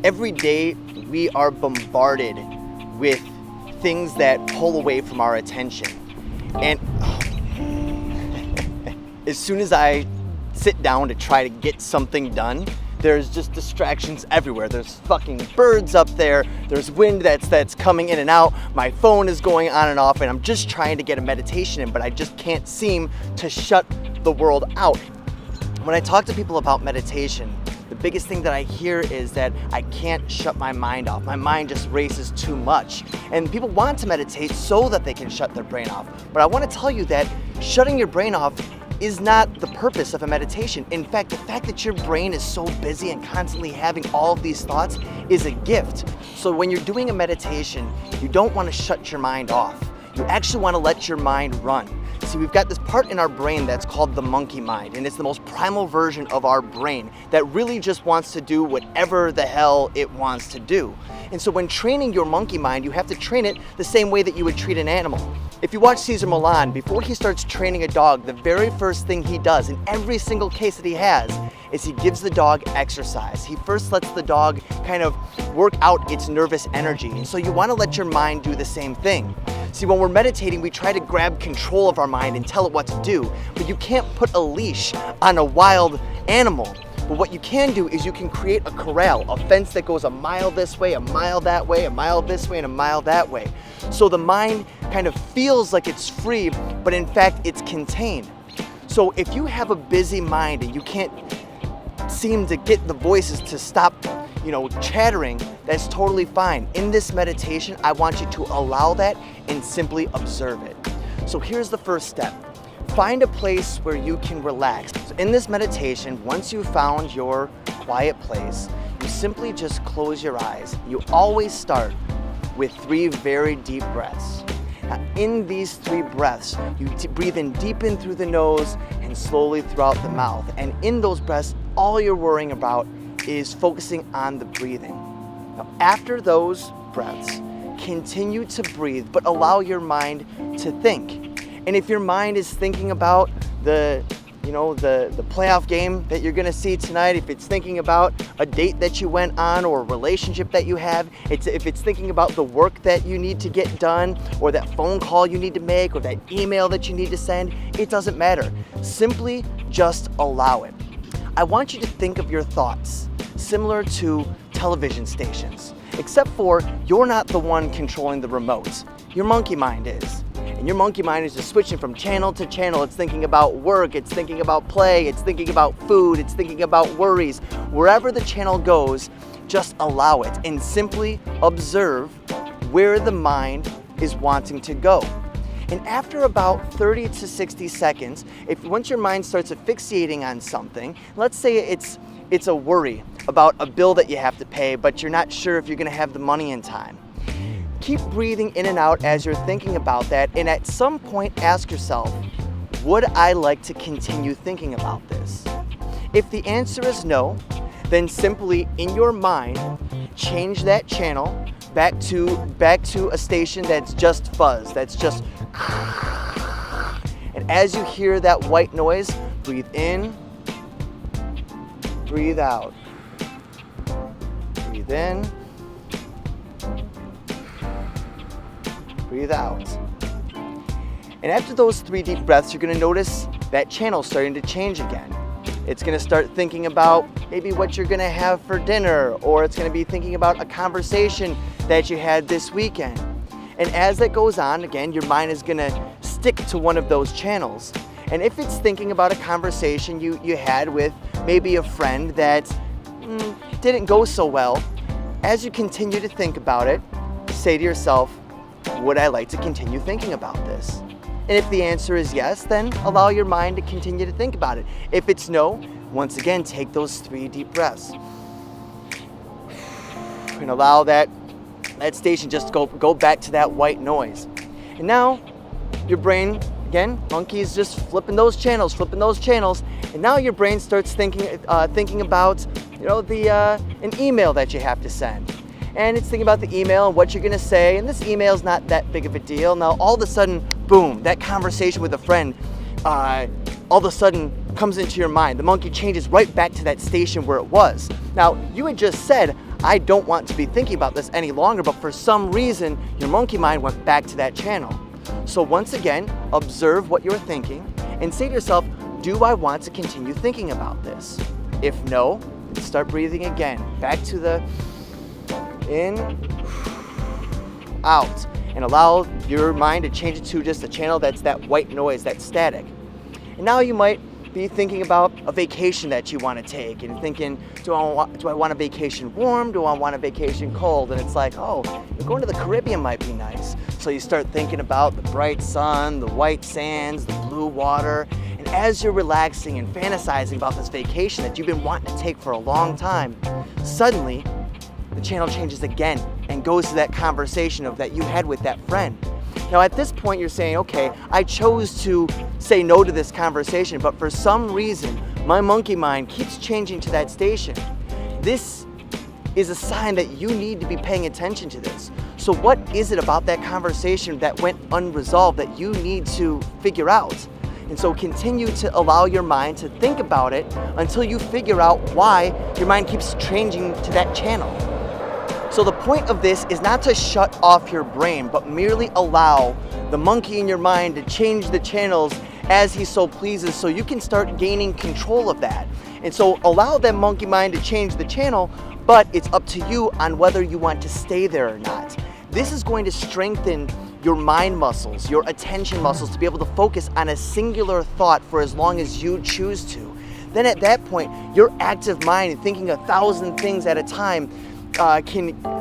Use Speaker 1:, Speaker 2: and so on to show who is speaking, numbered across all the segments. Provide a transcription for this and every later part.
Speaker 1: Every day we are bombarded with things that pull away from our attention. And as soon as I sit down to try to get something done, there's just distractions everywhere. There's fucking birds up there. There's wind that's coming in and out. My phone is going on and off, and I'm just trying to get a meditation in, but I just can't seem to shut the world out. When I talk to people about meditation, the biggest thing that I hear is that I can't shut my mind off. My mind just races too much. And people want to meditate so that they can shut their brain off. But I want to tell you that shutting your brain off is not the purpose of a meditation. In fact, the fact that your brain is so busy and constantly having all of these thoughts is a gift. So when you're doing a meditation, you don't want to shut your mind off. You actually want to let your mind run. See, we've got this part in our brain that's called the monkey mind, and it's the most primal version of our brain that really just wants to do whatever the hell it wants to do. And so when training your monkey mind, you have to train it the same way that you would treat an animal. If you watch Cesar Millan, before he starts training a dog, the very first thing he does in every single case that he has is he gives the dog exercise. He first lets the dog kind of work out its nervous energy. And so you want to let your mind do the same thing. See, when we're meditating, we try to grab control of our mind and tell it what to do, but you can't put a leash on a wild animal. But what you can do is you can create a corral, a fence that goes a mile this way, a mile that way, a mile this way, and a mile that way. So the mind kind of feels like it's free, but in fact, it's contained. So if you have a busy mind and you can't seem to get the voices to stop, chattering, that's totally fine. In this meditation, I want you to allow that and simply observe it. So here's the first step. Find a place where you can relax. So in this meditation, once you've found your quiet place, you simply just close your eyes. You always start with 3 very deep breaths. Now, in these 3 breaths, you breathe in deep in through the nose and slowly throughout the mouth. And in those breaths, all you're worrying about is focusing on the breathing. Now, after those breaths, continue to breathe, but allow your mind to think. And if your mind is thinking about the playoff game that you're gonna see tonight, if it's thinking about a date that you went on or a relationship that you have, if it's thinking about the work that you need to get done or that phone call you need to make or that email that you need to send, it doesn't matter. Simply just allow it. I want you to think of your thoughts similar to television stations, except for you're not the one controlling the remote. Your monkey mind is. And your monkey mind is just switching from channel to channel. It's thinking about work, it's thinking about play, it's thinking about food, it's thinking about worries. Wherever the channel goes, just allow it and simply observe where the mind is wanting to go. And after about 30 to 60 seconds, once your mind starts asphyxiating on something, let's say it's a worry about a bill that you have to pay, but you're not sure if you're gonna have the money in time. Keep breathing in and out as you're thinking about that, and at some point ask yourself, would I like to continue thinking about this? If the answer is no, then simply in your mind, change that channel back to a station that's just fuzz, that's just and as you hear that white noise, breathe in, breathe out. Breathe in, breathe out. And after those 3 deep breaths, you're gonna notice that channel starting to change again. It's gonna start thinking about maybe what you're gonna have for dinner, or it's gonna be thinking about a conversation that you had this weekend. And as that goes on, again, your mind is gonna stick to one of those channels. And if it's thinking about a conversation you had with maybe a friend that didn't go so well, as you continue to think about it, say to yourself, would I like to continue thinking about this? And if the answer is yes, then allow your mind to continue to think about it. If it's no, once again, take those 3 deep breaths. And allow that station just go back to that white noise. And now your brain, again, monkey is just flipping those channels, and now your brain starts thinking about an email that you have to send. And it's thinking about the email and what you're gonna say, and this email's not that big of a deal. Now all of a sudden, boom, that conversation with a friend all of a sudden comes into your mind. The monkey changes right back to that station where it was. Now, you had just said, I don't want to be thinking about this any longer, but for some reason, your monkey mind went back to that channel. So once again, observe what you're thinking and say to yourself, do I want to continue thinking about this? If no, start breathing again. Back to the in, out, and allow your mind to change it to just a channel that's that white noise, that static. And now you might be thinking about a vacation that you want to take and thinking, do I want a vacation warm? Do I want a vacation cold? And it's like, oh, going to the Caribbean might be nice. So you start thinking about the bright sun, the white sands, the blue water. And as you're relaxing and fantasizing about this vacation that you've been wanting to take for a long time, suddenly the channel changes again and goes to that conversation that you had with that friend. Now at this point you're saying, okay, I chose to say no to this conversation, but for some reason my monkey mind keeps changing to that station. This is a sign that you need to be paying attention to this. So what is it about that conversation that went unresolved that you need to figure out? And so continue to allow your mind to think about it until you figure out why your mind keeps changing to that channel. So the point of this is not to shut off your brain, but merely allow the monkey in your mind to change the channels as he so pleases, so you can start gaining control of that. And so allow that monkey mind to change the channel, but it's up to you on whether you want to stay there or not. This is going to strengthen your mind muscles, your attention muscles, to be able to focus on a singular thought for as long as you choose to. Then at that point, your active mind, thinking 1,000 things at a time,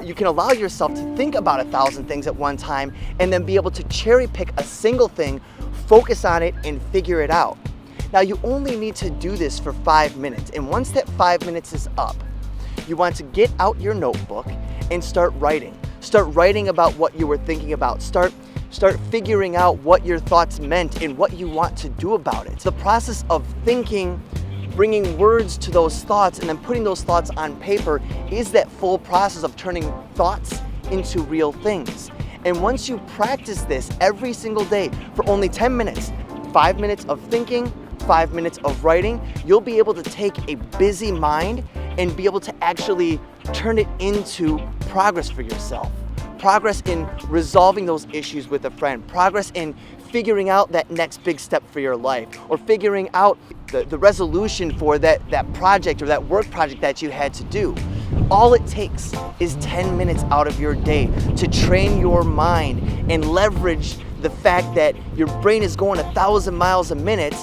Speaker 1: you can allow yourself to think about 1,000 things at one time and then be able to cherry pick a single thing, focus on it, and figure it out. Now you only need to do this for 5 minutes, and once that 5 minutes is up, you want to get out your notebook and start writing. Start writing about what you were thinking about. Start figuring out what your thoughts meant and what you want to do about it. The process of thinking, bringing words to those thoughts, and then putting those thoughts on paper is that full process of turning thoughts into real things. And once you practice this every single day for only 10 minutes, 5 minutes of thinking, 5 minutes of writing, you'll be able to take a busy mind and be able to actually turn it into progress for yourself. Progress in resolving those issues with a friend, progress in figuring out that next big step for your life, or figuring out the resolution for that project or that work project that you had to do. All it takes is 10 minutes out of your day to train your mind and leverage the fact that your brain is going 1,000 miles a minute,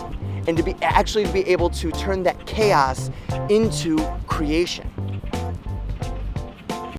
Speaker 1: and to be able to turn that chaos into creation.